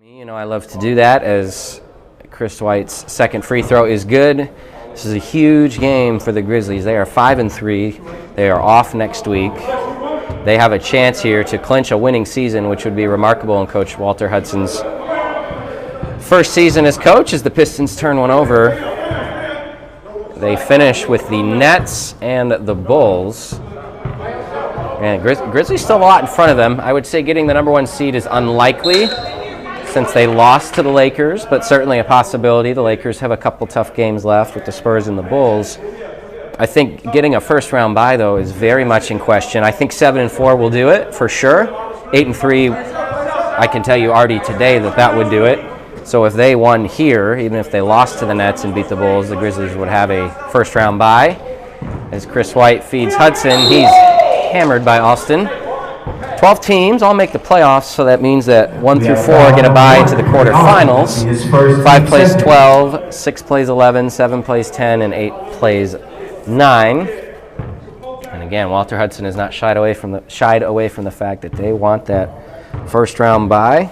You know, I love to do that as Chris White's second free throw is good. This is a huge game for the Grizzlies. They are 5-3. They are off next week. They have a chance here to clinch a winning season, which would be remarkable in Coach Walter Hudson's first season as coach as the Pistons turn one over. They finish with the Nets and the Bulls. And Grizzlies still have a lot in front of them. I would say getting the number one seed is unlikely since they lost to the Lakers, but certainly a possibility. The Lakers have a couple tough games left with the Spurs and the Bulls. I think getting a first-round bye, though, is very much in question. I think 7-4 will do it for sure. 8-3, I can tell you already today that would do it. So if they won here, even if they lost to the Nets and beat the Bulls, the Grizzlies would have a first-round bye. As Chris White feeds Hudson, he's hammered by Austin. 12 teams all make the playoffs, so that means that 1 through 4 get a bye into the quarterfinals. 5 plays 12, 6 plays 11, 7 plays 10, and 8 plays 9. And again, Walter Hudson has not shied away from the fact that they want that first round bye.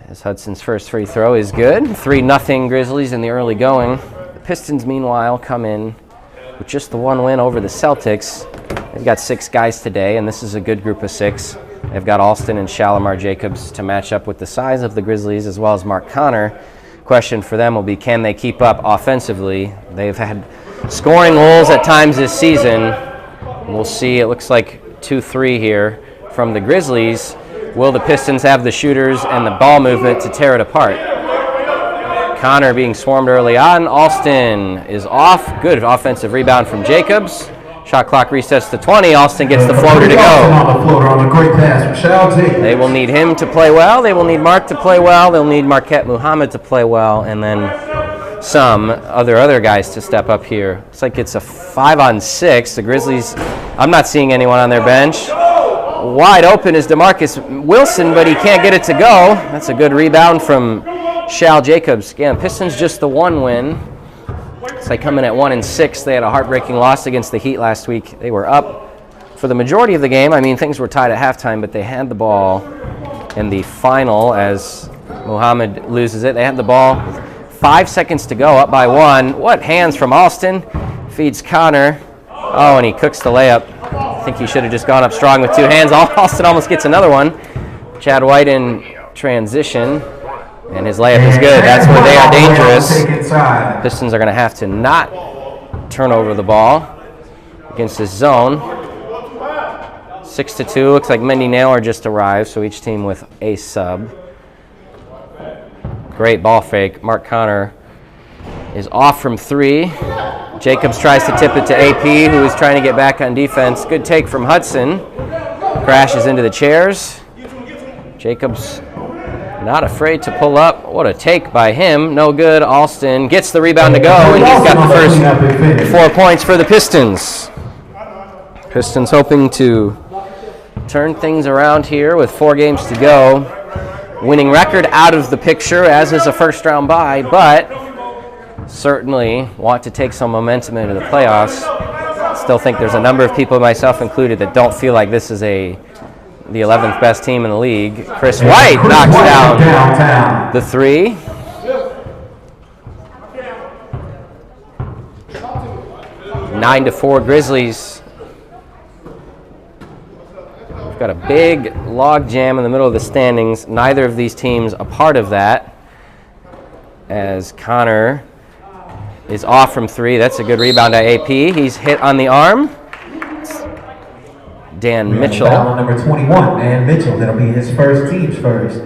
As Hudson's first free throw is good. 3-0 Grizzlies in the early going. The Pistons, meanwhile, come in with just the one win over the Celtics. They've got 6 guys today, and this is a good group of 6. They've got Alston and Shalimar Jacobs to match up with the size of the Grizzlies, as well as Mark Connor. Question for them will be, can they keep up offensively? They've had scoring lulls at times this season. We'll see. It looks like 2-3 here from the Grizzlies. Will the Pistons have the shooters and the ball movement to tear it apart? Connor being swarmed early on. Alston is off. Good offensive rebound from Jacobs. Shot clock resets to 20. Alston gets the floater to go. They will need him to play well. They will need Mark to play well. They'll need Marquette Muhammad to play well. And then some other guys to step up here. Looks like it's a 5-on-6. The Grizzlies, I'm not seeing anyone on their bench. Wide open is DeMarcus Wilson, but he can't get it to go. That's a good rebound from Shal Jacobs. Again, Pistons just the one win. So they come in at 1-6. They had a heartbreaking loss against the Heat last week. They were up for the majority of the game. I mean, things were tied at halftime, but they had the ball in the final as Muhammad loses it. They had the ball 5 seconds to go, up by 1. What hands from Alston. Feeds Connor. Oh, and he cooks the layup. I think he should have just gone up strong with 2 hands. Alston almost gets another one. Chad White in transition. And his layup is good. That's where they are dangerous. Pistons are going to have to not turn over the ball against this zone. 6-2. Looks like Mendy Naylor just arrived, so each team with a sub. Great ball fake. Mark Connor is off from 3. Jacobs tries to tip it to AP, who is trying to get back on defense. Good take from Hudson. Crashes into the chairs. Jacobs not afraid to pull up. What a take by him. No good. Alston gets the rebound to go, and he's got the first 4 points for the Pistons. Pistons hoping to turn things around here with 4 games to go. Winning record out of the picture, as is a first-round bye, but certainly want to take some momentum into the playoffs. Still think there's a number of people, myself included, that don't feel like this is the 11th best team in the league. Chris White knocks down the 3. Nine to 4 Grizzlies. We've got a big log jam in the middle of the standings. Neither of these teams a part of that, as Connor is off from 3. That's a good rebound by AP. He's hit on the arm. Dan Mitchell. Number 21, Dan Mitchell. That'll be his first, team's first.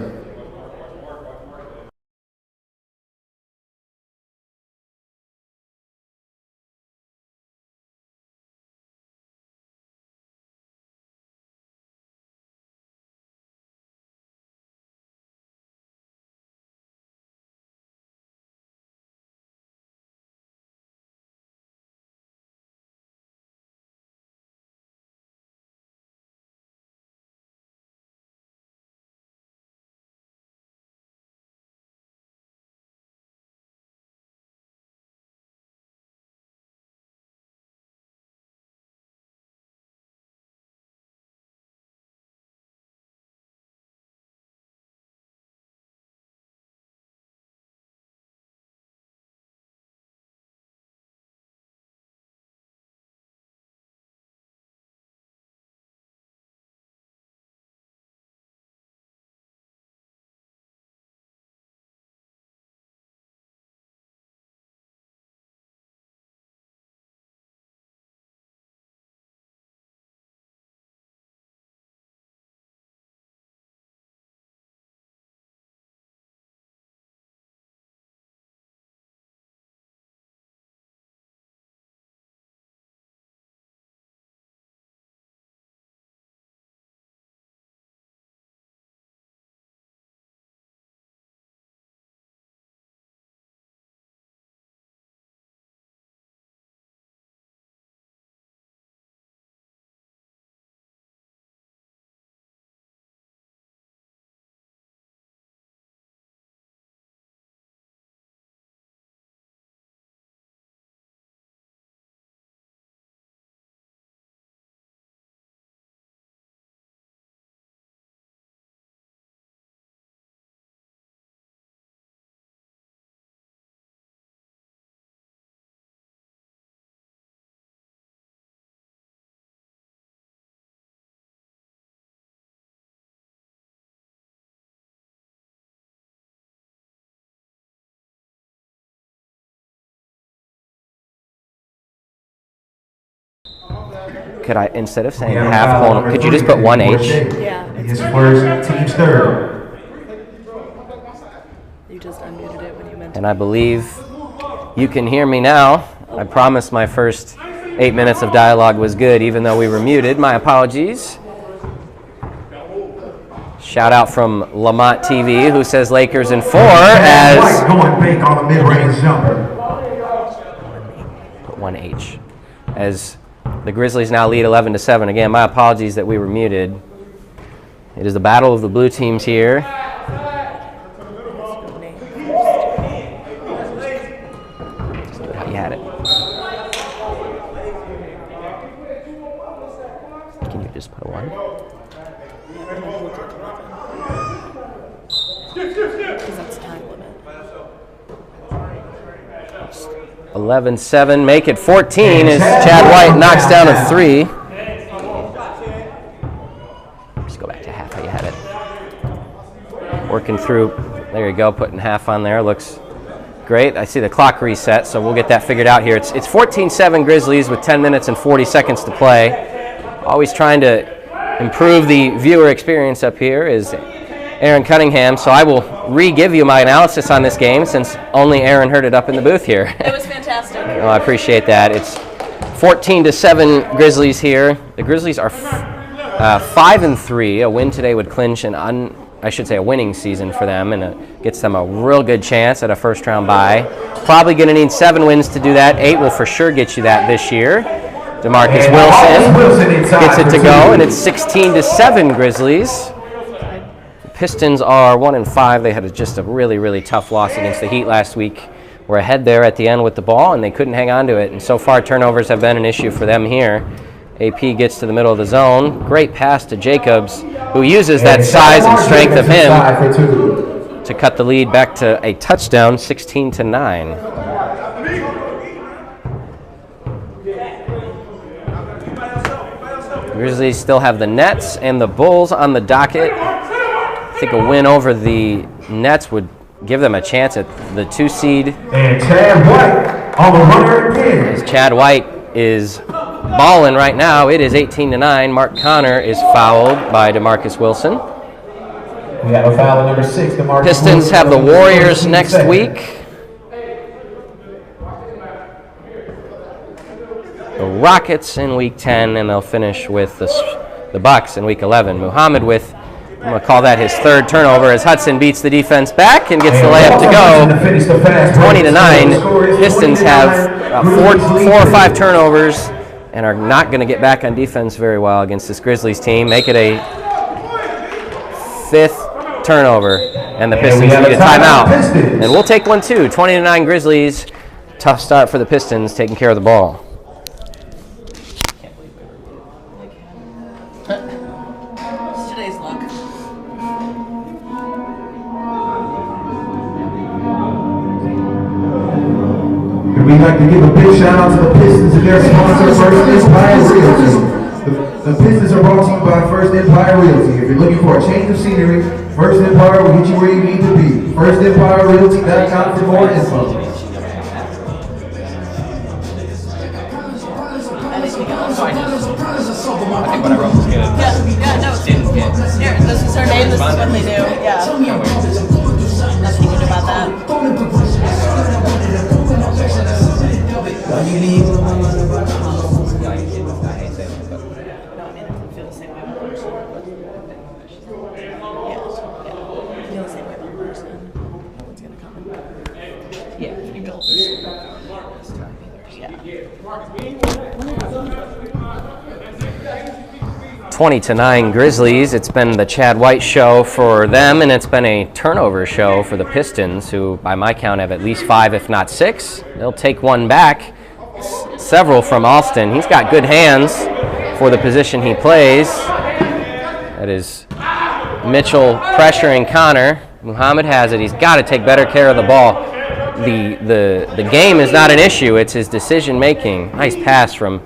Could I, instead of saying half colon, could you just put 1H? Yeah. His first, team's third. You just unmuted it when you meant to. And I believe you can hear me now. I promise my first 8 minutes of dialogue was good, even though we were muted. My apologies. Shout out from Lamont TV, who says Lakers in 4 as going big on the mid-range jumper. 1H. As the Grizzlies now lead 11-7. Again, my apologies that we were muted. It is the battle of the blue teams here. Just do it how you had it. Can you just put a 1? Because that's time limit. 11-7, make it 14 as Chad White knocks down a 3. Just go back to half how you had it. Working through, there you go, putting half on there, looks great. I see the clock reset, so we'll get that figured out here. It's 14-7 Grizzlies with 10 minutes and 40 seconds to play. Always trying to improve the viewer experience up here is Aaron Cunningham, so I will re-give you my analysis on this game since only Aaron heard it up in the booth here. It was fantastic. Oh, I appreciate that. It's 14-7 Grizzlies here. The Grizzlies are 5-3. A win today would clinch a winning season for them, and it gets them a real good chance at a first-round bye. Probably going to need 7 wins to do that. 8 will for sure get you that this year. DeMarcus Wilson gets it to go, and it's 16-7 Grizzlies. Pistons are 1-5. They had just a really, really tough loss against the Heat last week. We're ahead there at the end with the ball, and they couldn't hang on to it. And so far, turnovers have been an issue for them here. AP gets to the middle of the zone. Great pass to Jacobs, who uses that size and strength of him to cut the lead back to a touchdown, 16-9. Grizzlies still have the Nets and the Bulls on the docket. I think a win over the Nets would give them a chance at the 2 seed. And Chad White on the runner again. As Chad White is balling right now, it is 18-9. Mark Connor is fouled by DeMarcus Wilson. We have a foul at number 6. DeMarcus Pistons Wilson have the Warriors next week. The Rockets in week 10, and they'll finish with the Bucks in week 11. Muhammad with, I'm going to call that his 3rd turnover as Hudson beats the defense back and gets the layup to go. 20-9. Pistons have 4 or 5 turnovers and are not going to get back on defense very well against this Grizzlies team. Make it a 5th turnover, and the Pistons need a timeout. And we'll take one too. 20-9 Grizzlies. Tough start for the Pistons taking care of the ball. Today's luck. We'd like to give a big shout out to the Pistons and their sponsor, First Empire Realty. The Pistons are brought to you by First Empire Realty. If you're looking for a change of scenery, First Empire will get you where you need to be. FirstEmpireRealty.com for more info. I think what I wrote was good. Yeah, no. Here, this is her name, this is what they do. Yeah. Nothing you can do about that. No, I mean, I feel the same way about the person. Yeah. I feel the same way about the person. No one's gonna come. Yeah, you built this. Yeah. 20-9 Grizzlies. It's been the Chad White show for them, and it's been a turnover show for the Pistons, who by my count have at least 5, if not 6. They'll take one back. Several from Alston. He's got good hands for the position he plays. That is Mitchell pressuring Connor. Muhammad has it. He's got to take better care of the ball. The game is not an issue. It's his decision making. Nice pass from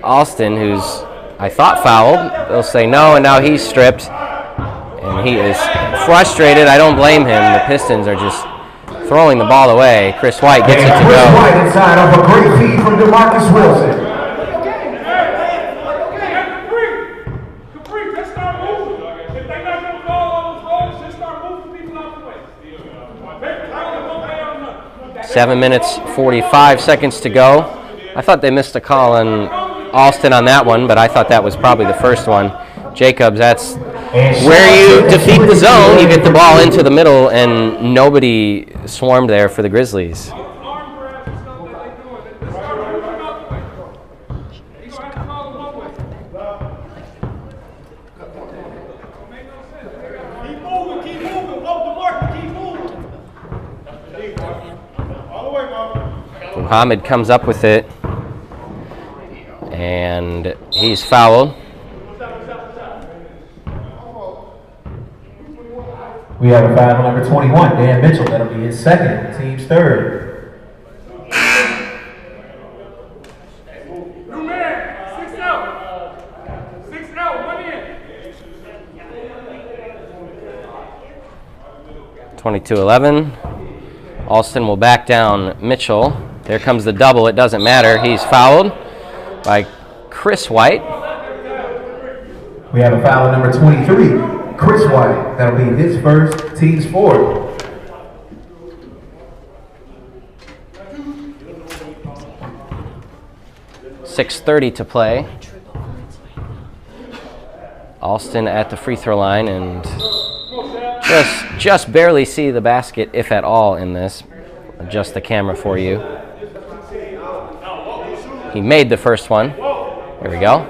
Alston, who's I thought fouled. They'll say no, and now he's stripped. And he is frustrated. I don't blame him. The Pistons are just throwing the ball away. Chris White gets it to go. Chris White inside off a great feed from DeMarcus Wilson. 7 minutes, 45 seconds to go. I thought they missed a call on Alston on that one, but I thought that was probably the first one. Jacobs, that's where you defeat the zone. You get the ball into the middle, and nobody swarmed there for the Grizzlies. Muhammad comes up with it, and he's fouled. We have a foul on number 21, Dan Mitchell. That'll be his second, team's third. New man, 6 out. 6 out, 1 in. 22-11. Alston will back down Mitchell. There comes the double. It doesn't matter. He's fouled by Chris White. We have a foul on number 23, Chris White. That'll be his first, team's fourth. .6:30 to play. Alston at the free throw line and just barely see the basket, if at all, in this. Adjust the camera for you. He made the first one. There we go.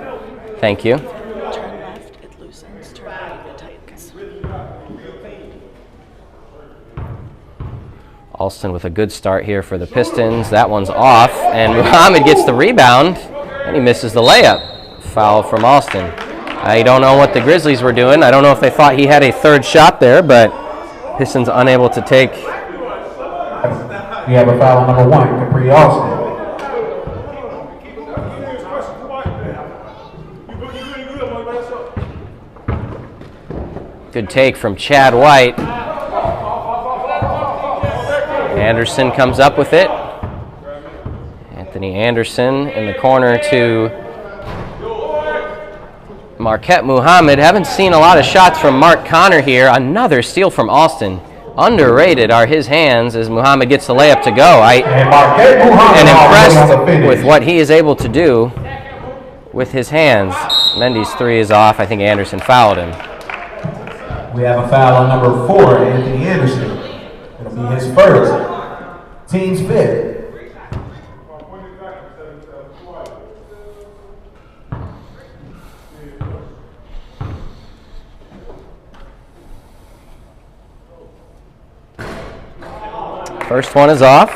Thank you. Turn left, it loosens. Turn right, it tightens. Alston with a good start here for the Pistons. That one's off, and Muhammad gets the rebound, and he misses the layup. Foul from Alston. I don't know what the Grizzlies were doing. I don't know if they thought he had a third shot there, but Pistons unable to take. We have a foul on number 1, Capri Alston. Good take from Chad White. Anderson comes up with it. Anthony Anderson in the corner to Marquette Muhammad. Haven't seen a lot of shots from Mark Connor here. Another steal from Alston. Underrated are his hands as Muhammad gets the layup to go. I am impressed with what he is able to do with his hands. Mendy's three is off. I think Anderson fouled him. We have a foul on number 4, Anthony Anderson. It'll be his first, team's fifth. First one is off.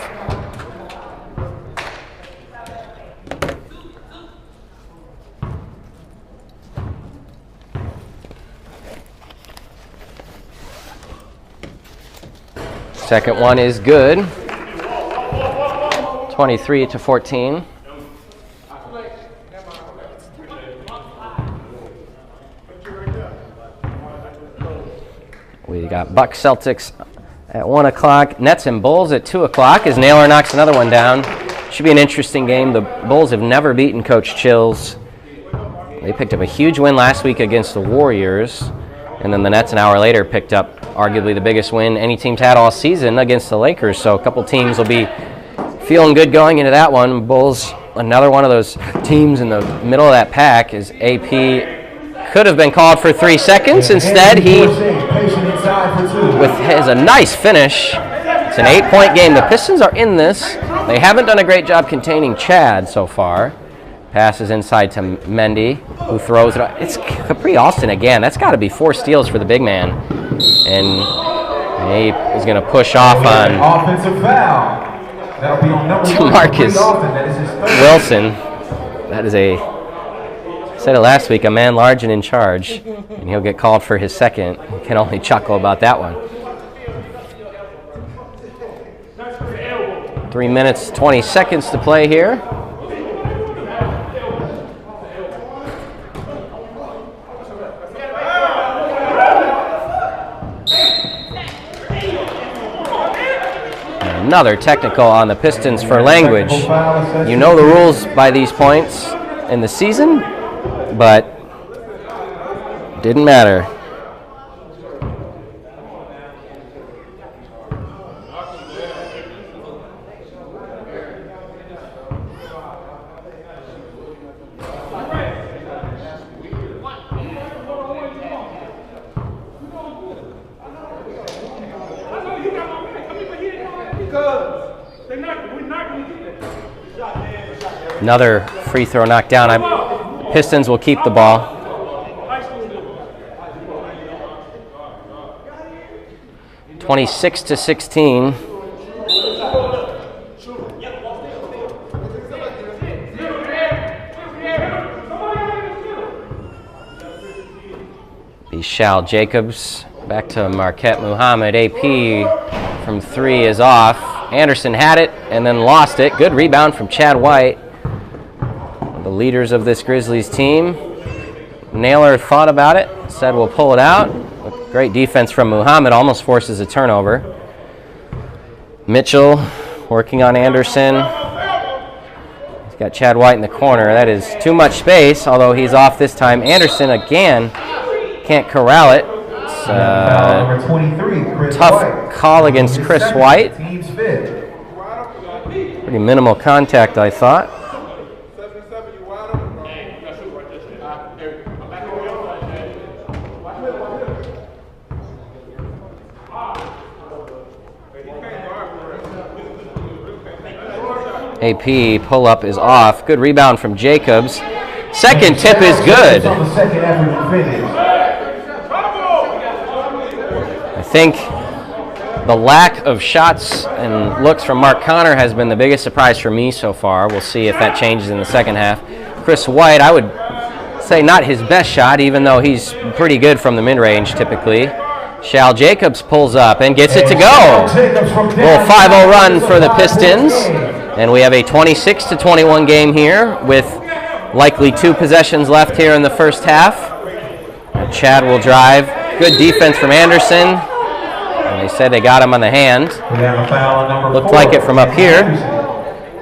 Second one is good. 23-14. We got Bucks Celtics at 1 o'clock. Nets and Bulls at 2 o'clock as Naylor knocks another one down. Should be an interesting game. The Bulls have never beaten Coach Chills. They picked up a huge win last week against the Warriors. And then the Nets an hour later picked up arguably the biggest win any team's had all season against the Lakers. So a couple teams will be feeling good going into that one. Bulls, another one of those teams in the middle of that pack, is AP. Could have been called for 3 seconds. Instead, he has a nice finish. It's an 8-point game. The Pistons are in this. They haven't done a great job containing Chad so far. Passes inside to Mendy, who throws it. It's Capri Alston again. That's got to be 4 steals for the big man. And he is going to push off on offensive foul. That'll be on number 1, Marcus Wilson. That is I said it last week, a man large and in charge. And he'll get called for his second. You can only chuckle about that one. 3 minutes, 20 seconds to play here. Another technical on the Pistons for language. You know the rules by these points in the season, but didn't matter. Another free throw knocked down. Pistons will keep the ball. (26-16). Shal Jacobs back to Marquette Muhammad. AP from 3 is off. Anderson had it and then lost it. Good rebound from Chad White, one of the leaders of this Grizzlies team. Naylor thought about it, said we'll pull it out. Great defense from Muhammad, almost forces a turnover. Mitchell working on Anderson. He's got Chad White in the corner. That is too much space, although he's off this time. Anderson again can't corral it. It's Number 23, tough call against Chris White. Team's fifth. Pretty minimal contact, I thought. AP pull-up is off. Good rebound from Jacobs. Second tip is good. On the second effort finish. I think the lack of shots and looks from Mark Connor has been the biggest surprise for me so far. We'll see if that changes in the second half. Chris White, I would say not his best shot, even though he's pretty good from the mid-range typically. Shal Jacobs pulls up and gets it to go. Little 5-0 run for the Pistons. And we have a 26-21 game here with likely 2 possessions left here in the first half. Chad will drive. Good defense from Anderson. And they said they got him on the hand. Looked like it from up here.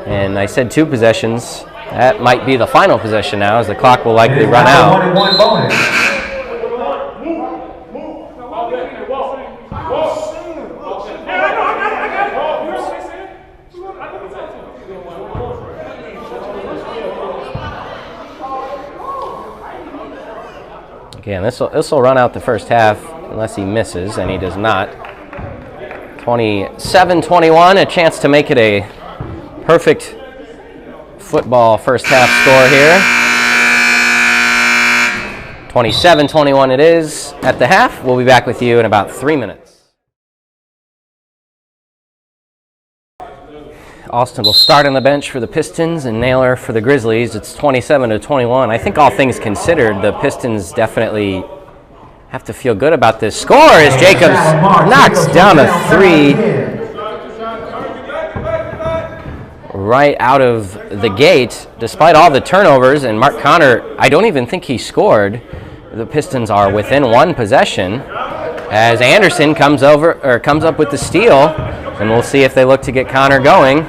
And I said 2 possessions. That might be the final possession now, as the clock will likely run out. Again, this will run out the first half unless he misses, and he does not. 27-21, a chance to make it a perfect football first half score here. 27-21 it is at the half. We'll be back with you in about 3 minutes. Austin will start on the bench for the Pistons and Naylor for the Grizzlies. It's 27-21. I think all things considered, the Pistons definitely have to feel good about this score as Jacobs knocks down a 3 right out of the gate. Despite all the turnovers, and Mark Connor, I don't even think he scored. The Pistons are within 1 possession as Anderson comes up with the steal, and we'll see if they look to get Connor going.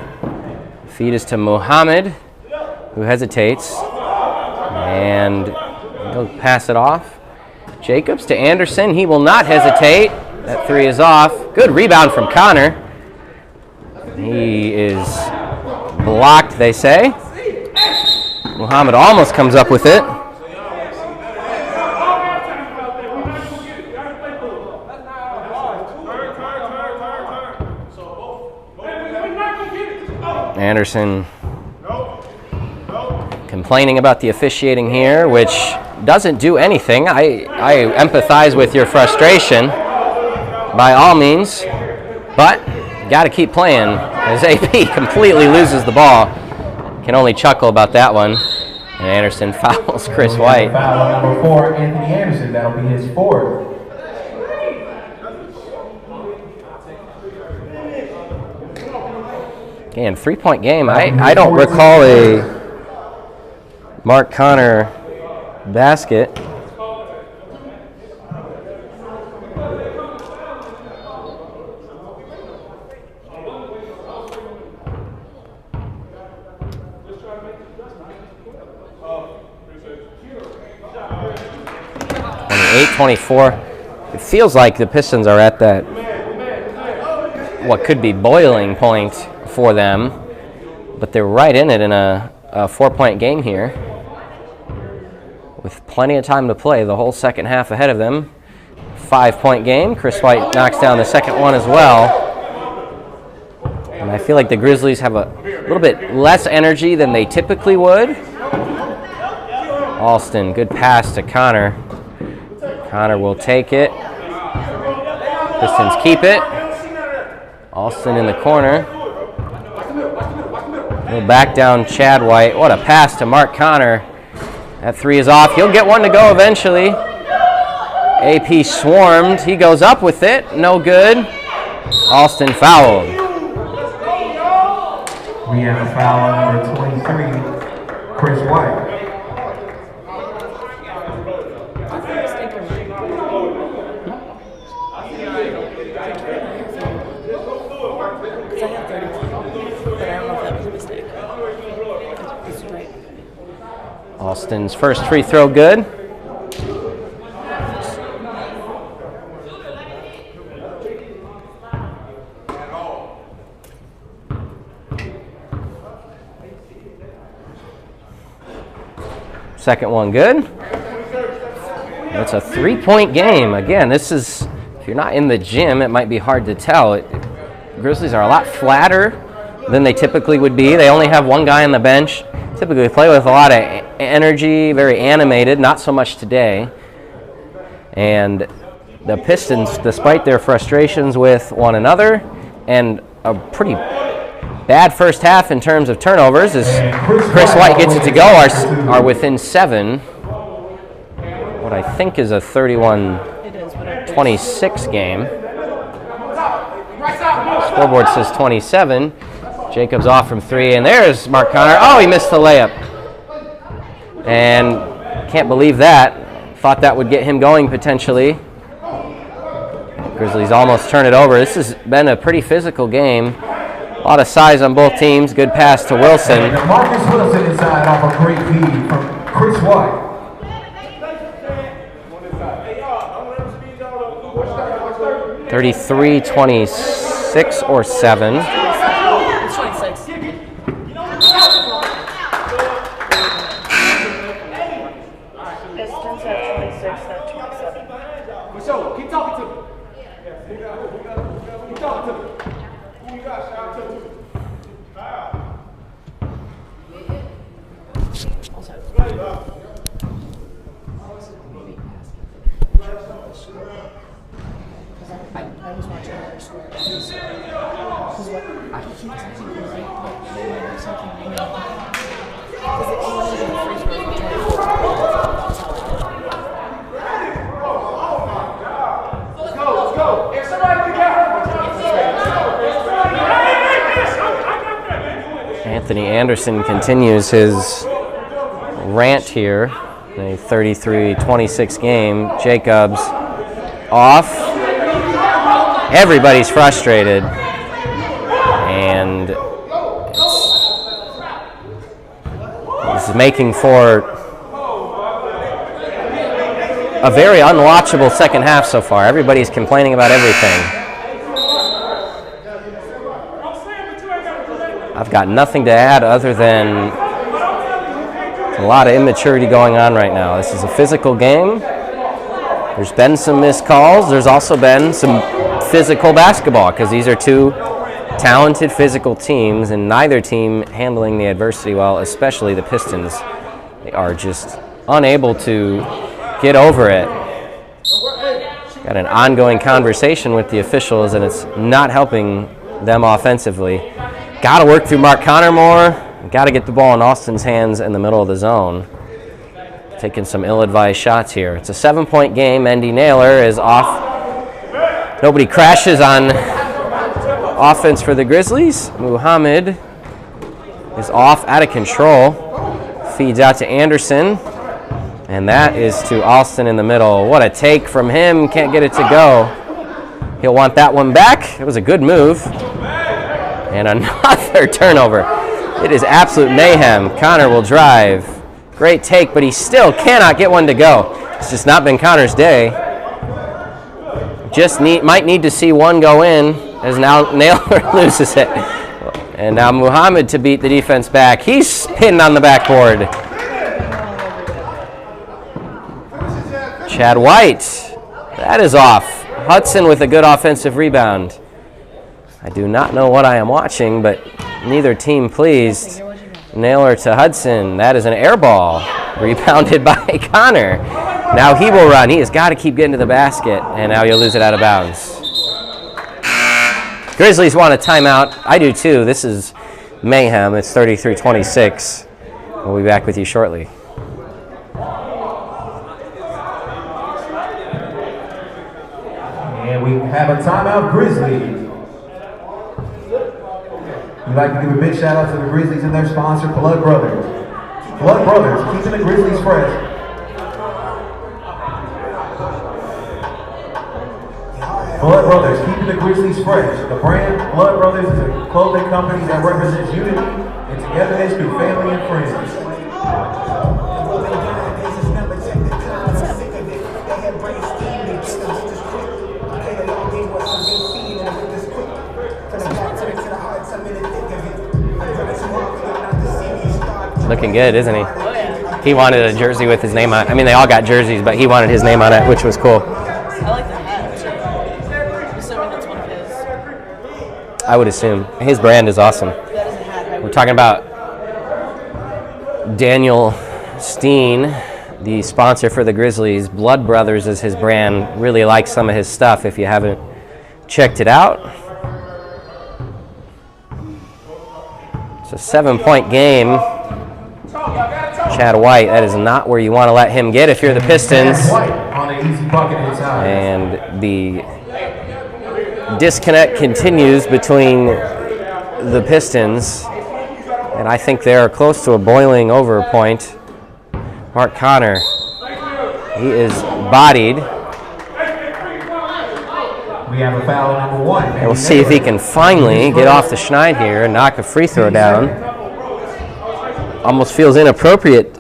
Feed is to Muhammad, who hesitates, and he'll pass it off. Jacobs to Anderson. He will not hesitate. That 3 is off. Good rebound from Connor. He is blocked, they say. Muhammad almost comes up with it. Anderson complaining about the officiating here, which doesn't do anything. I empathize with your frustration by all means, but got to keep playing as AP completely loses the ball. Can only chuckle about that one. And Anderson fouls Chris White. Foul on number 4, Anthony Anderson. That'll be his 4th. Again, 3-point game. I don't recall a Mark Connor basket. (28-24). It feels like the Pistons are at that what could be boiling point for them, but they're right in it in a 4-point game here with plenty of time to play, the whole second half ahead of them. 5-point game. Chris White knocks down the second one as well. And I feel like the Grizzlies have a little bit less energy than they typically would. Alston, good pass to Connor. Connor will take it. Pistons keep it. Alston in the corner. He'll back down Chad White. What a pass to Mark Connor. That three is off. He'll get one to go eventually. AP swarmed. He goes up with it. No good. Alston fouled. We have a foul on number 23, Chris White. Alston's first free throw good. Second one good. It's a three-point game. Again, this is, if you're not in the gym, it might be hard to tell. Grizzlies are a lot flatter than they typically would be. They only have one guy on the bench. Typically play with a lot of energy, very animated, not so much today. And the Pistons, despite their frustrations with one another and a pretty bad first half in terms of turnovers, as Chris White gets it to go, are within 7. What I think is a 31-26 game. Scoreboard says 27. Jacobs off from 3, and there's Mark Connor. Oh, he missed the layup. And can't believe that. Thought that would get him going potentially. Grizzlies almost turn it over. This has been a pretty physical game. A lot of size on both teams. Good pass to Wilson. And Marcus Wilson inside off a great feed from Chris White. 33-26 or 7. It's 26. Pistons have 26 at 27. So, keep talking to me. Keep talking to me. Who you got? Shout out to me. I was watching her score. Let's go. If somebody can get hurt, Anthony Anderson continues his rant here in a 33-26 game. Jacobs off. Everybody's frustrated. And this is making for a very unwatchable second half so far. Everybody's complaining about everything. I've got nothing to add other than a lot of immaturity going on right now. This is a physical game. There's been some missed calls. There's also been some physical basketball because these are two talented physical teams and neither team handling the adversity well, especially the Pistons. They are just unable to get over it. Got an ongoing conversation with the officials and it's not helping them offensively. Got to work through Mark Connor more. Got to get the ball in Alston's hands in the middle of the zone. Taking some ill-advised shots here. It's a 7-point game. Mendy Naylor is off. Nobody crashes on offense for the Grizzlies. Muhammad is off, out of control. Feeds out to Anderson. And that is to Alston in the middle. What a take from him. Can't get it to go. He'll want that one back. It was a good move. And another turnover. It is absolute mayhem. Connor will drive. Great take, but he still cannot get one to go. It's just not been Connor's day. Might need to see one go in as now Naylor loses it. And now Muhammad to beat the defense back. He's pinned on the backboard. Chad White. That is off. Hudson with a good offensive rebound. I do not know what I am watching, but neither team pleased. Naylor to Hudson. That is an air ball. Rebounded by Connor. Now he will run. He has got to keep getting to the basket, and now you'll lose it out of bounds. Grizzlies want a timeout. I do too. This is mayhem. It's 33-26. We'll be back with you shortly. And we have a timeout, Grizzlies. We'd like to give a big shout out to the Grizzlies and their sponsor, Blood Brothers. Blood Brothers, keeping the Grizzlies fresh. Blood Brothers, keeping the Grizzlies fresh. The brand Blood Brothers is a clothing company that represents unity and togetherness through family and friends. Looking good, isn't he? Oh, yeah. He wanted a jersey with his name on it. I mean, they all got jerseys, but he wanted his name on it, which was cool. I like the hat, too. I'm assuming that's one of his. I would assume. His brand is awesome. That is a hat. We're talking about Daniel Steen, the sponsor for the Grizzlies. Blood Brothers is his brand. Really like some of his stuff if you haven't checked it out. It's a 7-point game. Chad White, that is not where you want to let him get if you're the Pistons. And the disconnect continues between the Pistons, and I think they're close to a boiling over point. Mark Connor, he is bodied. We have a foul number 1. And we'll see if he can finally get off the schneid here and knock a free throw down. Almost feels inappropriate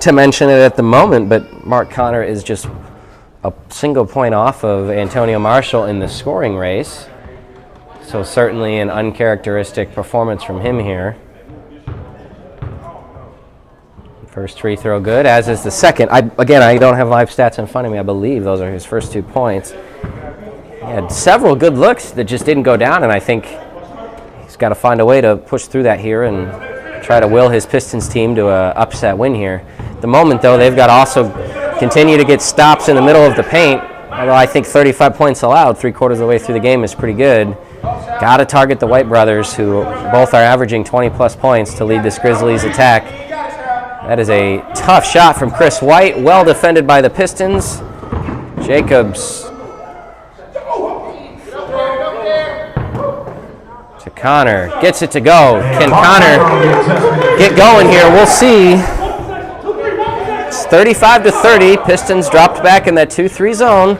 to mention it at the moment, but Mark Connor is just a single point off of Antonio Marshall in the scoring race. So certainly an uncharacteristic performance from him here. First free throw good, as is the second. Again, I don't have live stats in front of me. I believe those are his first 2 points. He had several good looks that just didn't go down, and I think he's got to find a way to push through that here and try to will his Pistons team to an upset win here. At the moment, though, they've got to also continue to get stops in the middle of the paint, although I think 35 points allowed 3/4 of the way through the game is pretty good. Got to target the White brothers, who both are averaging 20-plus points to lead this Grizzlies attack. That is a tough shot from Chris White, well defended by the Pistons. Jacobs to Connor, gets it to go. Can Connor get going here? We'll see. It's 35-30. Pistons dropped back in that 2-3 zone.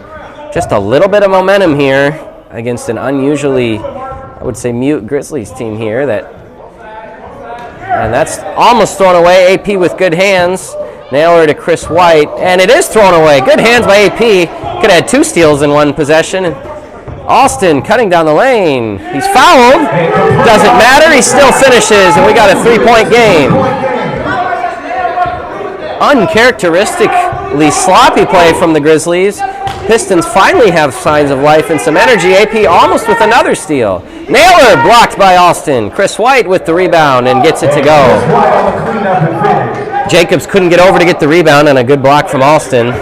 Just a little bit of momentum here against an unusually, I would say, mute Grizzlies team here. And that's almost thrown away. AP with good hands. Naylor to Chris White, and it is thrown away. Good hands by AP. Could have had 2 steals in one possession. Austin cutting down the lane. He's fouled. Doesn't matter. He still finishes, and we got a 3-point game. Uncharacteristically sloppy play from the Grizzlies. Pistons finally have signs of life and some energy. AP almost with another steal. Naylor blocked by Austin. Chris White with the rebound and gets it to go. Jacobs couldn't get over to get the rebound, and a good block from Austin.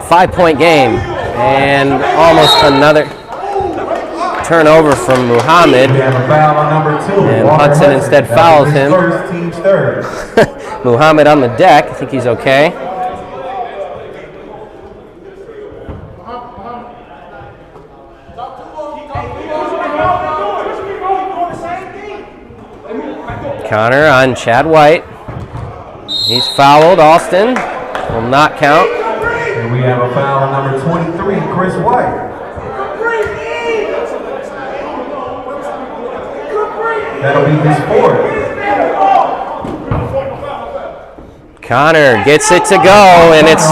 5-point game. And almost another turnover from Muhammad. And Hudson instead fouls him. Muhammad on the deck. I think he's okay. Connor on Chad White. He's fouled. Austin will not count. And we have a foul on number 23, Chris White. That'll be his 4th. Connor gets it to go, and it's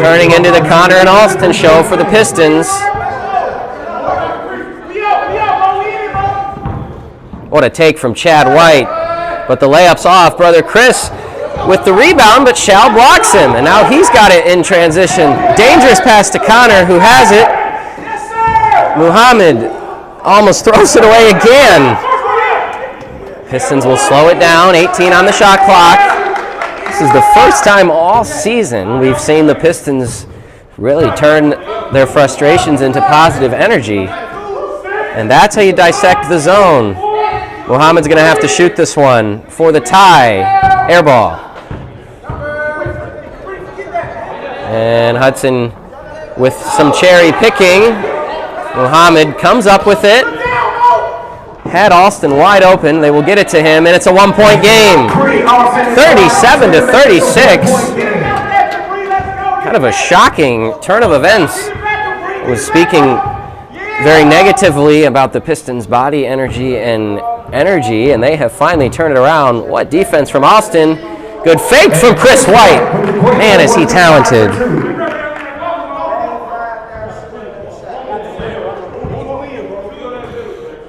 turning into the Connor and Austin show for the Pistons. What a take from Chad White. But the layup's off. Brother Chris with the rebound, but Shao blocks him, and now he's got it in transition. Dangerous pass to Connor, who has it. Muhammad almost throws it away again. Pistons will slow it down, 18 on the shot clock. This is the first time all season we've seen the Pistons really turn their frustrations into positive energy. And that's how you dissect the zone. Muhammad's going to have to shoot this one for the tie. Air ball. And Hudson with some cherry picking. Muhammad comes up with it. Had Alston wide open. They will get it to him, and it's a one-point game. 37-36. Kind of a shocking turn of events. Was speaking very negatively about the Pistons' body energy, and they have finally turned it around. What defense from Alston. Good fake from Chris White. Man, is he talented.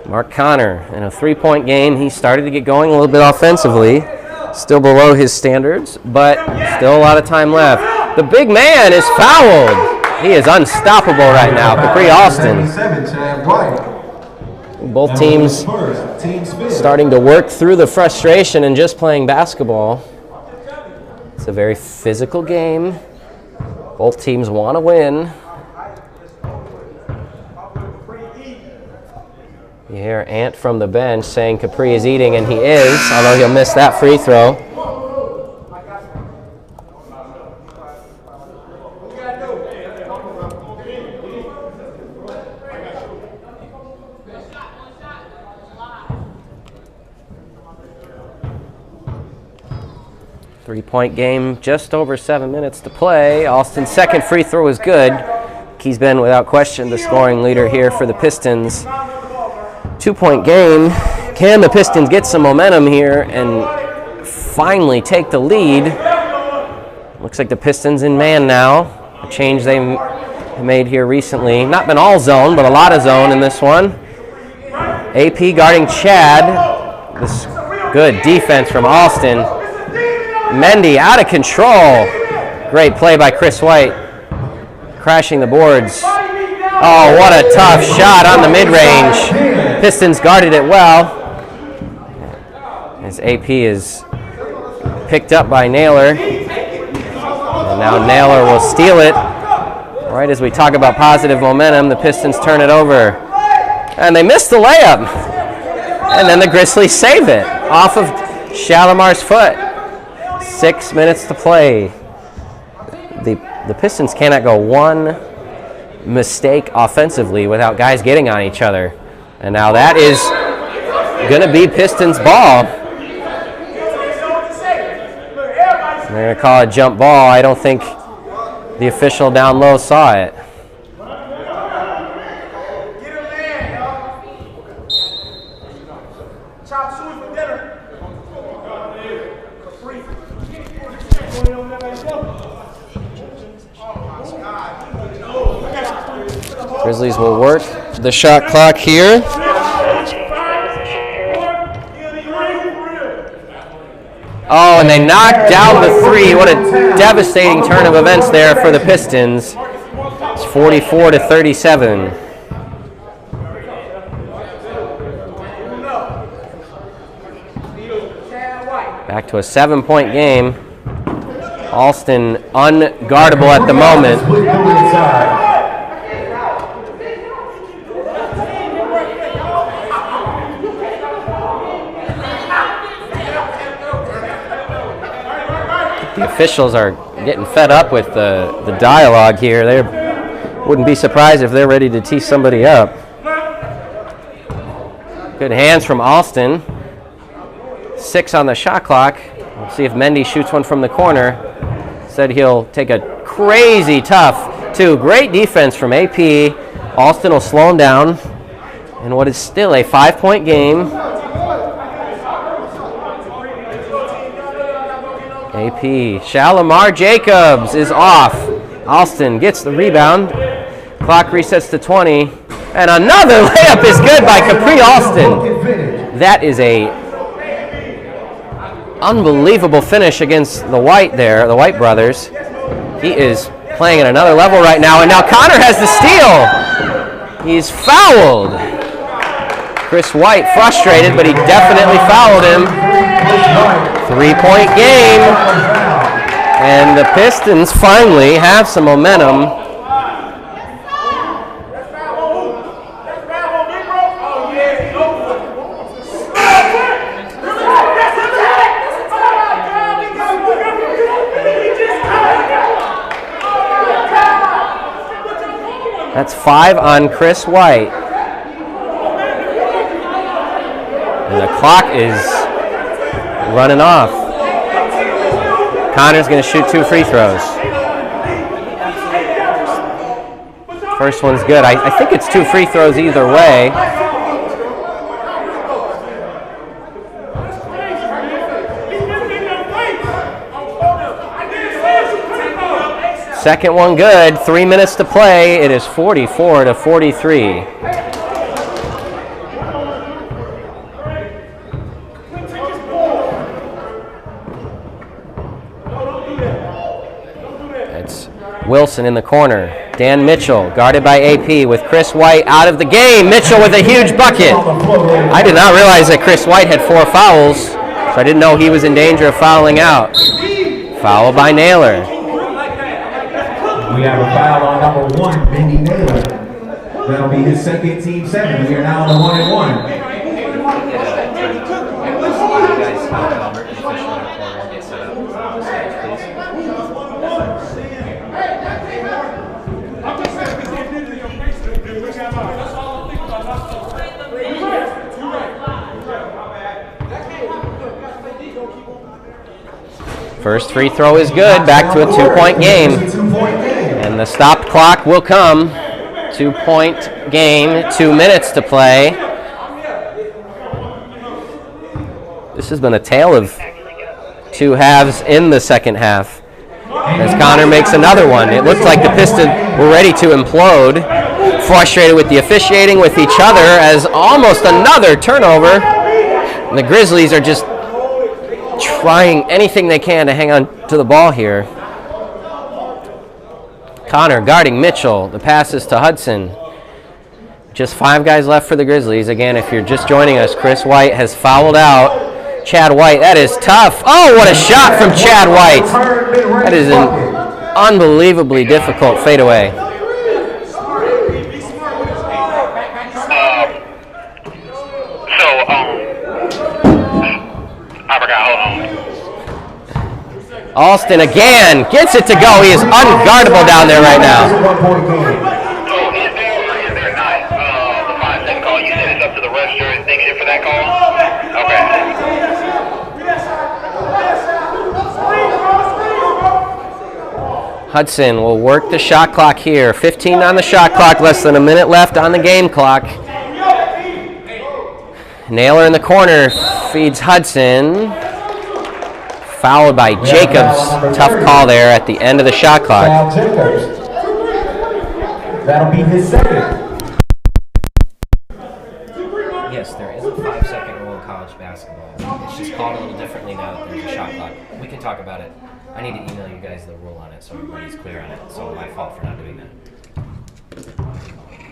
Mark Connor in a three-point game. He started to get going a little bit offensively. Still below his standards, but still a lot of time left. The big man is fouled. He is unstoppable right now, Capri Alston. Both teams starting to work through the frustration and just playing basketball. It's a very physical game. Both teams want to win. You hear Ant from the bench saying Capri is eating, and he is, although he'll miss that free throw. Three-point game, just over 7 minutes to play. Alston's second free throw is good. He's been, without question, the scoring leader here for the Pistons. 2-point game. Can the Pistons get some momentum here and finally take the lead? Looks like the Pistons in man now. A change they made here recently. Not been all zone, but a lot of zone in this one. AP guarding Chad. This good defense from Alston. Mendy out of control. Great play by Chris White. Crashing the boards. Oh, what a tough shot on the mid-range. Pistons guarded it well. As AP is picked up by Naylor. And now Naylor will steal it. Right as we talk about positive momentum, the Pistons turn it over. And they missed the layup. And then the Grizzlies save it off of Shalimar's foot. 6 minutes to play. The Pistons cannot go one mistake offensively without guys getting on each other. And now that is going to be Pistons ball. They're going to call it jump ball. I don't think the official down low saw it. Grizzlies will work the shot clock here. Oh, and they knocked down the three. What a devastating turn of events there for the Pistons. It's 44-37. Back to a 7-point game. Alston unguardable at the moment. The officials are getting fed up with the dialogue here. They wouldn't be surprised if they're ready to tee somebody up. Good hands from Alston. 6 on the shot clock. We'll see if Mendy shoots one from the corner. Said he'll take a crazy tough two. Great defense from AP. Alston will slow him down in what is still a 5-point game. AP. Shalimar Jacobs is off. Alston gets the rebound. Clock resets to 20. And another layup is good by Capri Alston. That is a unbelievable finish against the White there, the White brothers. He is playing at another level right now. And now Connor has the steal. He's fouled. Chris White frustrated, but he definitely fouled him. 3-point game. And the Pistons finally have some momentum. That's 5 on Chris White. And the clock is running off. Connor's going to shoot 2 free throws. First one's good. I think it's 2 free throws either way. Second one good. 3 minutes to play. It is 44-43. It's Wilson in the corner. Dan Mitchell guarded by AP with Chris White out of the game. Mitchell with a huge bucket. I did not realize that Chris White had 4 fouls, so I didn't know he was in danger of fouling out. Foul by Naylor. We have a foul on number 1, Bendy Naylor. That'll be his second, team 7. We are now on 1-1. First free throw is good. Back to a 2-point game. And the stopped clock will come. 2-point game, 2 minutes to play. This has been a tale of 2 halves in the second half. As Connor makes another one. It looked like the Pistons were ready to implode. Frustrated with the officiating with each other as almost another turnover. And the Grizzlies are just trying anything they can to hang on to the ball here. Connor guarding Mitchell. The pass is to Hudson. Just 5 guys left for the Grizzlies. Again, if you're just joining us, Chris White has fouled out Chad White. That is tough. Oh, what a shot from Chad White. That is an unbelievably difficult fadeaway. Alston again gets it to go. He is unguardable down there right now. So is there not the 5-second call? You said it's up to the ref jurisdiction for that call? Okay. Hudson will work the shot clock here. 15 on the shot clock, less than a minute left on the game clock. Naylor in the corner feeds Hudson. Fouled by Jacobs. Tough call there at the end of the shot clock. That'll be his second. Yes, there is a 5-second rule in college basketball. It's just called a little differently now that there's a shot clock. We can talk about it. I need to email you guys the rule on it so everybody's clear on it. So my fault for not doing that.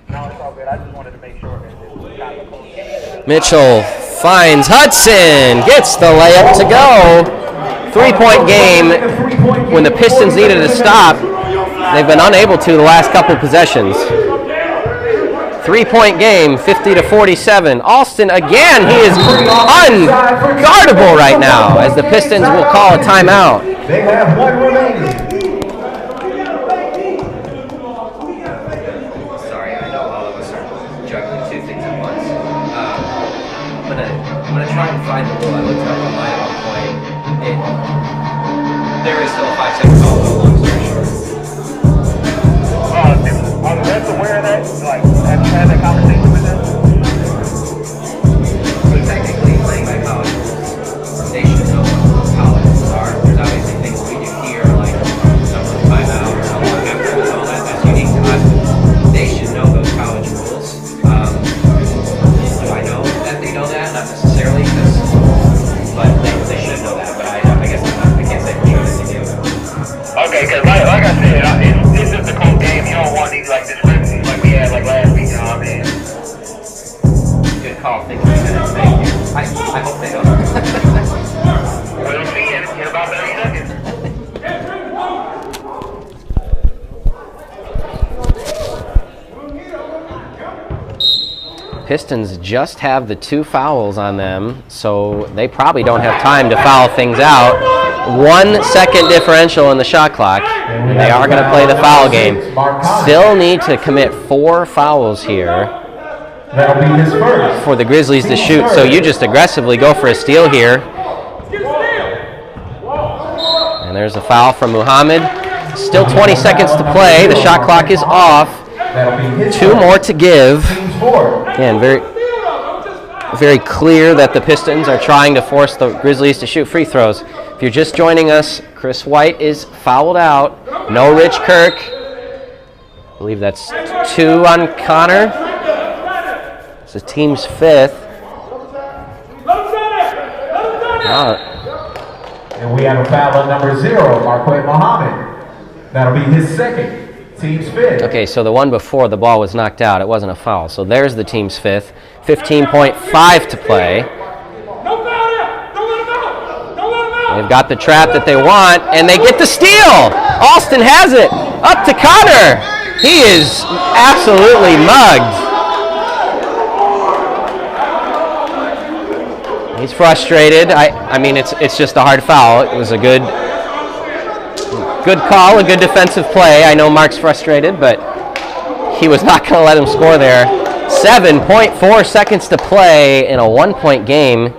No, it's all good. I just wanted to make sure. Mitchell finds Hudson. Gets the layup to go. 3-point game. When the Pistons needed to stop, they've been unable to the last couple possessions. 3-point game, 50-47. Alston again, he is unguardable right now as the Pistons will call a timeout. They have 1 remaining. Sorry, I know all of us are juggling 2 things at once. I'm gonna try and find the rule I looked up online at one point. There is still a 5-second call, though, long story short. Are the refs aware of that? Like, have you had that conversation with them? So technically, playing by college rules, they should know what college rules are. There's obviously things we do here, like someone's timeout or how long after and all that. That's unique to us. They should know those college rules. Do I know that they know that? Not necessarily, but they should know that. But I guess I can't say for sure that they do. call thinking minutes. Thank you. I hope they don't. We'll see in about 30 seconds. Pistons just have the 2 fouls on them, so they probably don't have time to foul things out. 1 second differential in the shot clock, and they are going to play the foul game. Still need to commit 4 fouls here That'll be his first. for the Grizzlies to shoot, so you just aggressively go for a steal here. And there's a foul from Muhammad. Still 20 seconds to play. The shot clock is off. That'll be his 2 more to give. Team's 4. Again, very clear that the Pistons are trying to force the Grizzlies to shoot free throws. If you're just joining us, Chris White is fouled out. No Rich Kirk. I believe that's 2 on Connor. It's the team's 5th. And we have a foul on number 0, Marquette Muhammad. That'll be his 2nd. Team's 5th. Okay, so the one before the ball was knocked out, it wasn't a foul. So there's the team's 5th. 15.5 to play. They've got the trap that they want, and they get the steal. Austin has it. Up to Connor. He is absolutely mugged. He's frustrated. I mean, it's just a hard foul. It was a good call, a good defensive play. I know Mark's frustrated, but he was not going to let him score there. 7.4 seconds to play in a 1-point game.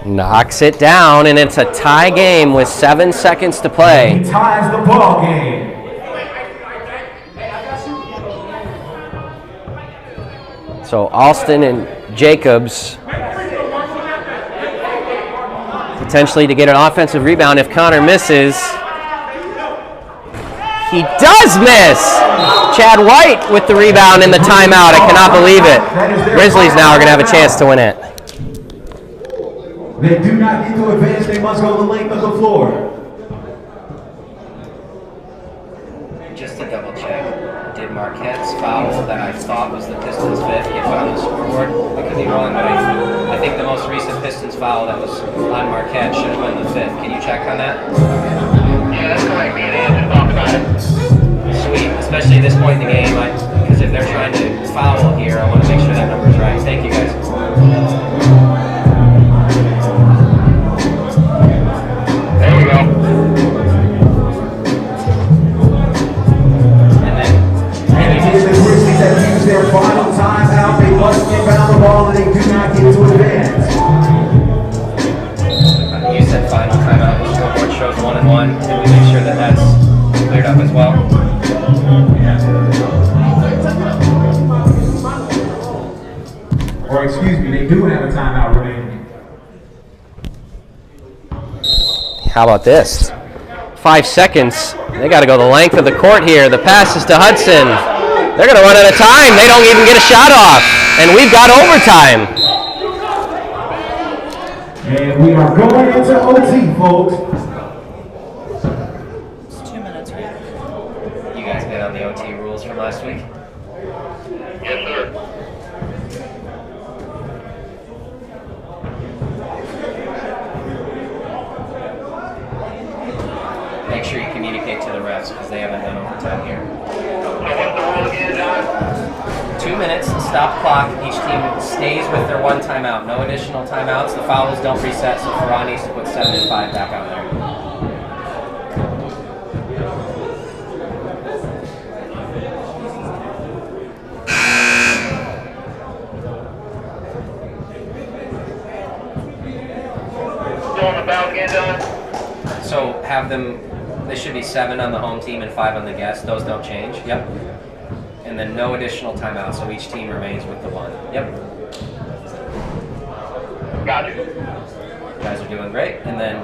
Knocks it down, and it's a tie game with 7 seconds to play. He ties the ball game. So Alston and Jacobs potentially to get an offensive rebound if Connor misses. He does miss! Chad White with the rebound and the timeout. I cannot believe it. Grizzlies now are going to have a chance to win it. They do not get to advance. They must go the length of the floor. Just to double check, did Marquette's foul that I thought was the Pistons' 5th get put on the scoreboard? I could be wrong, but I think the most recent Pistons foul that was on Marquette should have been the 5th. Can you check on that? Yeah, that's correct. Me and Ann just talked about it. Sweet, especially at this point in the game, because if they're trying to foul here, I want to make sure that number's right. Thank you, guys. There we go. And it is the Grizzlies that use their final timeout. They must inbound the ball and they do not get to advance. You said final timeout. The scoreboard shows 1 and 1. Can we make sure that that's cleared up as well? Or excuse me, they do have a timeout remaining. How about this? 5 seconds. They got to go the length of the court here. The pass is to Hudson. They're going to run out of time. They don't even get a shot off. And we've got overtime. And we are going into OT, folks. It's 2 minutes, right? You guys been on the OT rules from last week? Yes, sir. Make sure you communicate to the refs because they haven't done overtime here. So what's the rule again, John? 2 minutes, stop clock. Each team stays with their 1 timeout. No additional timeouts. The fouls don't reset, so Ferran needs to put 7 and 5 back out there. Still on the foul again, John? So have them, they should be 7 on the home team and 5 on the guest. Those don't change. Yep. And then no additional timeouts, so each team remains with the 1. Yep. Got you. You guys are doing great. And then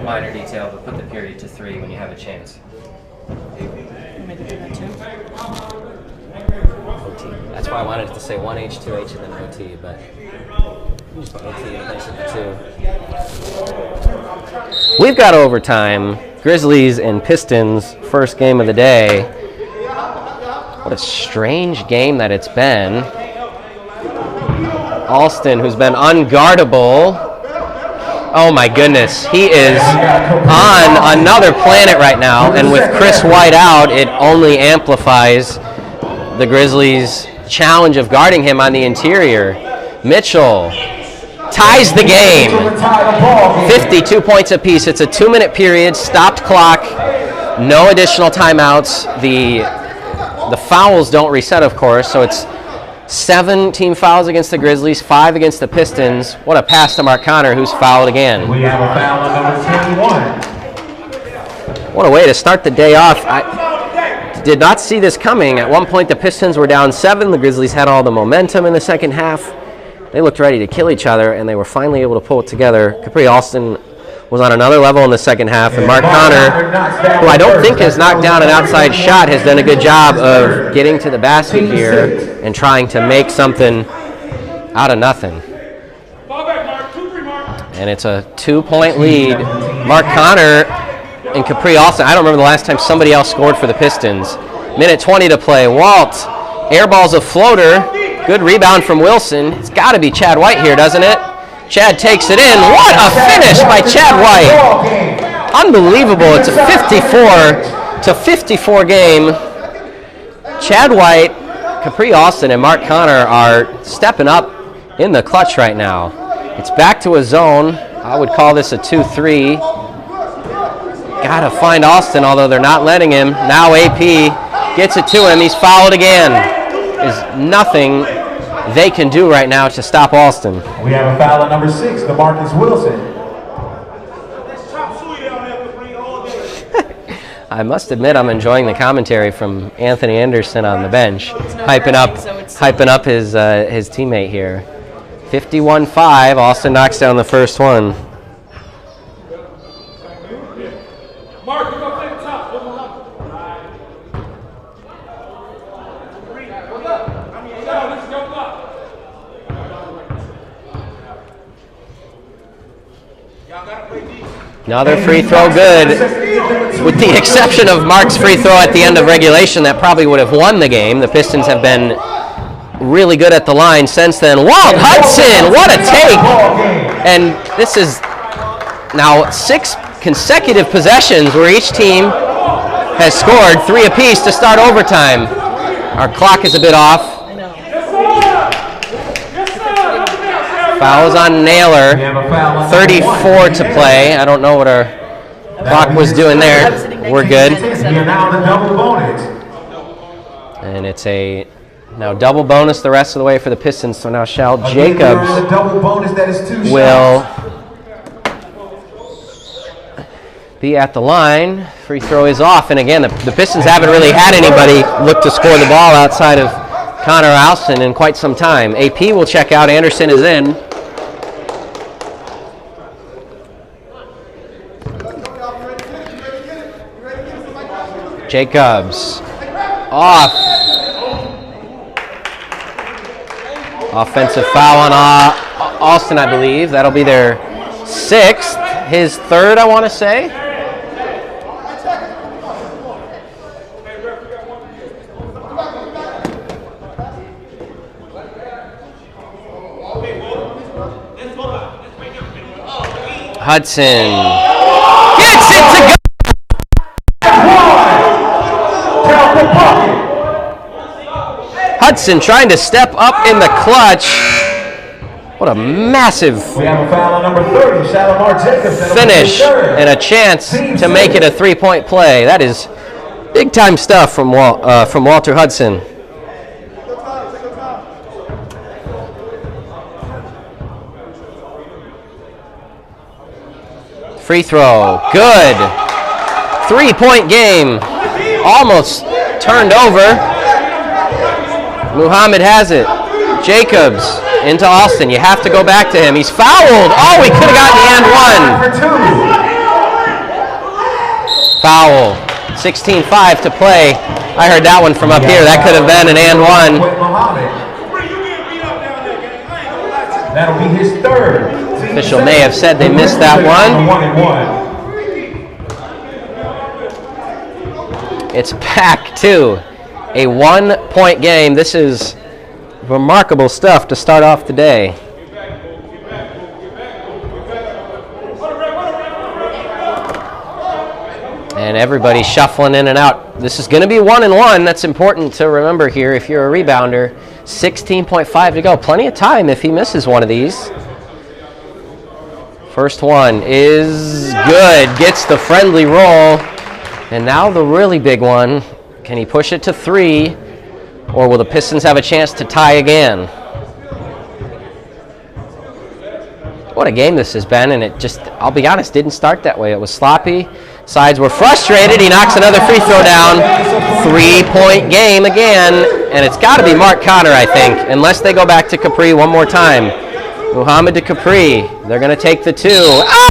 minor detail, but put the period to 3 when you have a chance. You made it do that too? OT. That's why I wanted to say 1H, 2H, and then OT, but We've got overtime. Grizzlies and Pistons, first game of the day. What a strange game that it's been. Alston, who's been unguardable. Oh my goodness, he is on another planet right now, and with Chris White out, it only amplifies the Grizzlies' challenge of guarding him on the interior. Mitchell ties the game. 52 points apiece. It's a 2-minute period, stopped clock, no additional timeouts. The fouls don't reset, of course, so it's 7 team fouls against the Grizzlies, 5 against the Pistons. What a pass to Mark Connor, who's fouled again. We have a foul on number 21. What a way to start the day off. I did not see this coming. At one point, the Pistons were down 7. The Grizzlies had all the momentum in the second half. They looked ready to kill each other, and they were finally able to pull it together. Capri Alston was on another level in the second half, and Mark Connor, who I don't think has knocked down an outside shot, has done a good job of getting to the basket here and trying to make something out of nothing. And it's a 2-point lead. Mark Connor and Capri Alston. I don't remember the last time somebody else scored for the Pistons. Minute 20 to play. Walt airballs a floater. Good rebound from Wilson. It's got to be Chad White here, doesn't it? Chad takes it in. What a finish by Chad White. Unbelievable. It's a 54-54 game. Chad White, Capri Alston, and Mark Connor are stepping up in the clutch right now. It's back to a zone. I would call this a 2-3. Got to find Alston, although they're not letting him. Now AP gets it to him. He's fouled again. There's nothing they can do right now to stop Alston. We have a foul on number 6, DeMarcus Wilson. I must admit I'm enjoying the commentary from Anthony Anderson on the bench, hyping up his teammate here. 51-5, Alston knocks down the first one. Mark, you're going to play the top. Another free throw good. With the exception of Mark's free throw at the end of regulation, that probably would have won the game. The Pistons have been really good at the line since then. Walt Hudson, what a take! And this is now 6 consecutive possessions where each team has scored 3 apiece to start overtime. Our clock is a bit off. Fouls on Naylor. 34 to play. I don't know what our clock was doing there. We're good. And it's a now double bonus the rest of the way for the Pistons. So now Shal Jacobs will be at the line. Free throw is off. And again, the Pistons haven't really had anybody look to score the ball outside of Connor Alston in quite some time. AP will check out. Anderson is in. Jacobs off. Offensive foul on Alston, I believe. That'll be their 6th. His 3rd, I want to say. Hudson gets it to go. Hudson trying to step up in the clutch. What a massive finish and a chance to make it a 3-point play. That is big-time stuff from Walter Hudson. Free throw, good. 3-point game, almost turned over. Muhammad has it. Jacobs into Alston. You have to go back to him. He's fouled. Oh, he could have gotten the and one. Foul. 16-5 to play. I heard that one from up here. That could have been an and one. That'll be his third. Official may have said they missed that one. 1-1. It's back to a 1-point game. This is remarkable stuff to start off the day. And everybody shuffling in and out. This is going to be 1-1. That's important to remember here if you're a rebounder. 16.5 to go. Plenty of time if he misses one of these. First one is good. Gets the friendly roll. And now the really big one. Can he push it to 3? Or will the Pistons have a chance to tie again? What a game this has been, and it just, I'll be honest, didn't start that way. It was sloppy. Sides were frustrated. He knocks another free throw down. 3-point game again, and it's got to be Mark Connor, I think, unless they go back to Capri one more time. Muhammad to Capri. They're going to take the 2. Oh!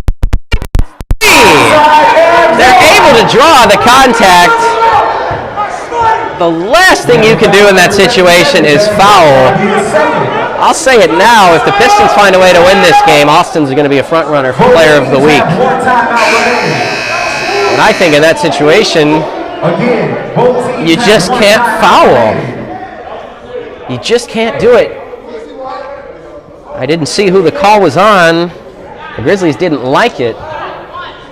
They're able to draw the contact. The last thing you can do in that situation is foul. I'll say it now, if the Pistons find a way to win this game, Austin's going to be a front runner for Player of the Week. And I think in that situation, you just can't foul. You just can't do it. I didn't see who the call was on. The Grizzlies didn't like it.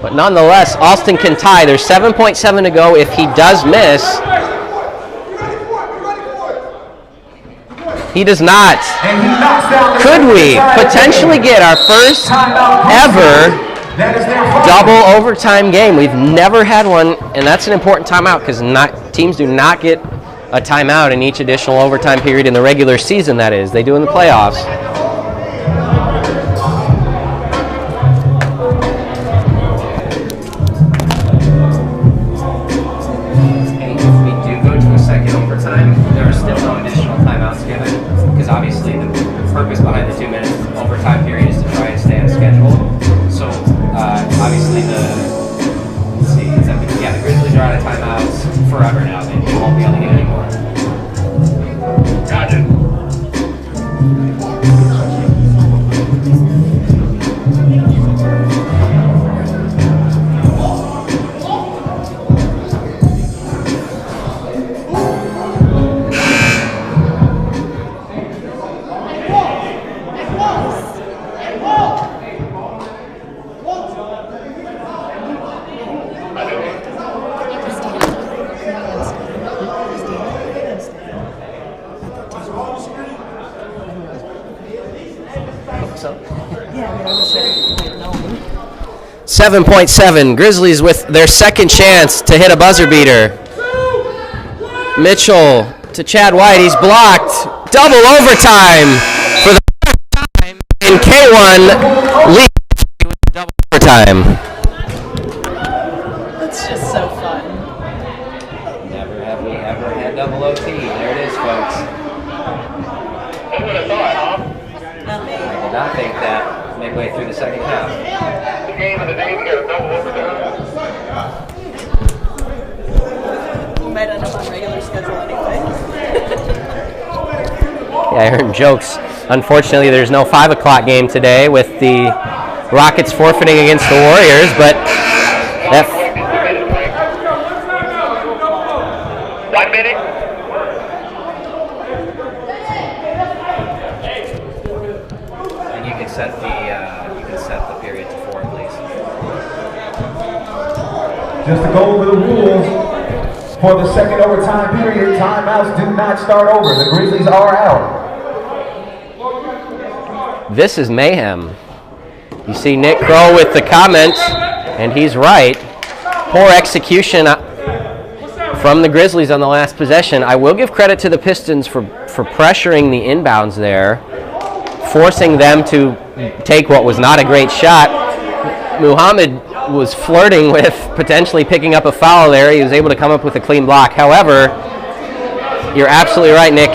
But nonetheless, Austin can tie. There's 7.7 to go. If he does miss, he does not. Could we potentially get our first ever double overtime game? We've never had one, and that's an important timeout because teams do not get a timeout in each additional overtime period in the regular season, that is. They do in the playoffs. Obviously, the purpose behind the 2 minutes overtime period is to try and stay on schedule. So, obviously, the Grizzlies are out of timeouts forever now. They won't be able to get any more. Gotcha. – 7.7. Grizzlies with their second chance to hit a buzzer beater. Mitchell to Chad White. He's blocked. Double overtime for the first time in K1 leads with double overtime. That's just so fun. Never have we ever had double OT. There it is, folks. Who would have thought, huh? Not me. I did not think that midway through the second half. The game of the day, we got a double overtime. We might end up on regular schedule anyway. Yeah, I heard jokes. Unfortunately, there's no 5 o'clock game today with the Rockets forfeiting against the Warriors, but that 1 minute. And you can set the period to 4, please. Just to go over the rules for the second overtime period, timeouts do not start over. The Grizzlies are out. this is mayhem. You see Nick Crow with the comment, and he's right. Poor execution from the Grizzlies on the last possession. I will give credit to the Pistons for pressuring the inbounds there, forcing them to take what was not a great shot. Muhammad was flirting with potentially picking up a foul there. He was able to come up with a clean block. However, you're absolutely right, Nick.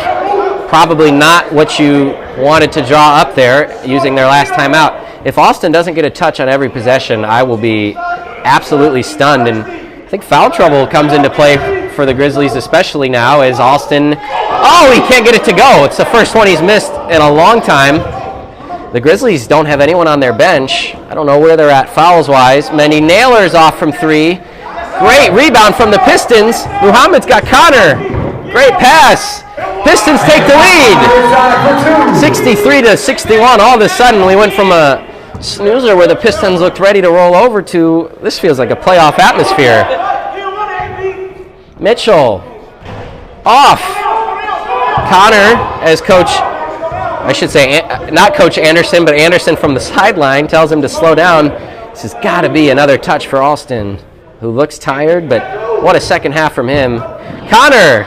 Probably not what you wanted to draw up there using their last timeout. If Austin doesn't get a touch on every possession, I will be absolutely stunned. And I think foul trouble comes into play for the Grizzlies, especially now as Austin, oh, he can't get it to go. It's the first one he's missed in a long time. The Grizzlies don't have anyone on their bench. I don't know where they're at fouls-wise. Mendy Naylor's off from 3. Great rebound from the Pistons. Muhammad's got Connor. Great pass. Pistons take the lead. 63-61. All of a sudden, we went from a snoozer where the Pistons looked ready to roll over to this feels like a playoff atmosphere. Mitchell off. Connor, as coach, I should say, not Coach Anderson, but Anderson from the sideline tells him to slow down. This has got to be another touch for Alston, who looks tired, but what a second half from him. Connor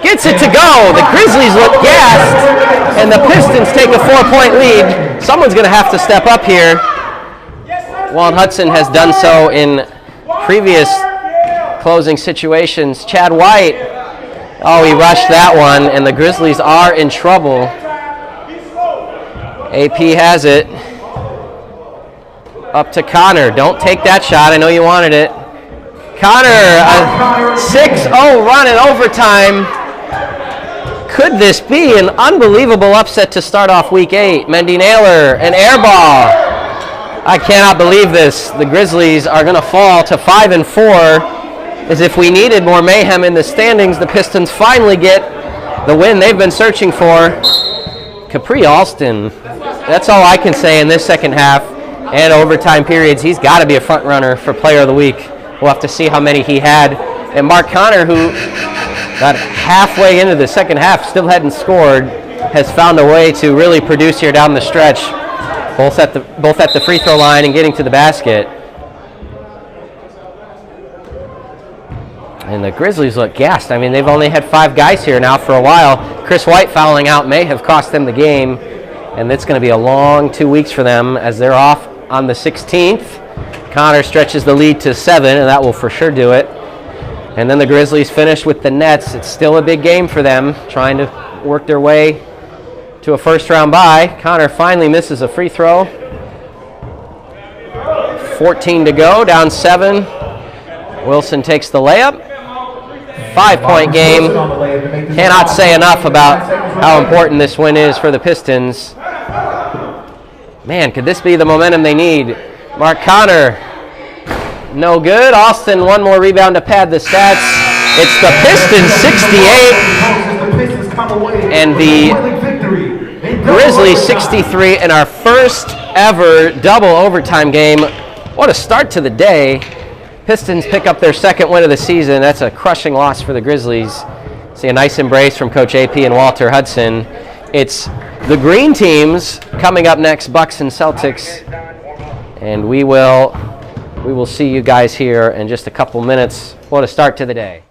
gets it to go. The Grizzlies look gassed, and the Pistons take a 4-point lead. Someone's going to have to step up here. Walt Hudson has done so in previous closing situations. Chad White, oh, he rushed that one, and the Grizzlies are in trouble. AP has it. Up to Connor. Don't take that shot. I know you wanted it. Connor, a 6-0 run in overtime. Could this be an unbelievable upset to start off Week 8? Mendy Naylor, an air ball. I cannot believe this. The Grizzlies are going to fall to 5-4. As if we needed more mayhem in the standings, the Pistons finally get the win they've been searching for. Capri Alston, that's all I can say in this second half and overtime periods. He's got to be a front runner for Player of the Week. We'll have to see how many he had. And Mark Connor, who got halfway into the second half, still hadn't scored, has found a way to really produce here down the stretch, both at the free throw line and getting to the basket. And the Grizzlies look gassed. I mean, they've only had 5 guys here now for a while. Chris White fouling out may have cost them the game, and it's going to be a long 2 weeks for them as they're off on the 16th. Connor stretches the lead to 7, and that will for sure do it. And then the Grizzlies finish with the Nets. It's still a big game for them, trying to work their way to a first-round bye. Connor finally misses a free throw. 14 to go, down 7. Wilson takes the layup. 5-point game. Cannot say enough about how important this win is for the Pistons. Man, could this be the momentum they need? Mark Connor, no good. Alston, one more rebound to pad the stats. It's the Pistons 68 and the Grizzlies 63 in our first ever double overtime game. What a start to the day. Pistons pick up their second win of the season. That's a crushing loss for the Grizzlies. See a nice embrace from Coach AP and Walter Hudson. It's the green teams coming up next, Bucks and Celtics. And we will see you guys here in just a couple minutes. What a start to the day.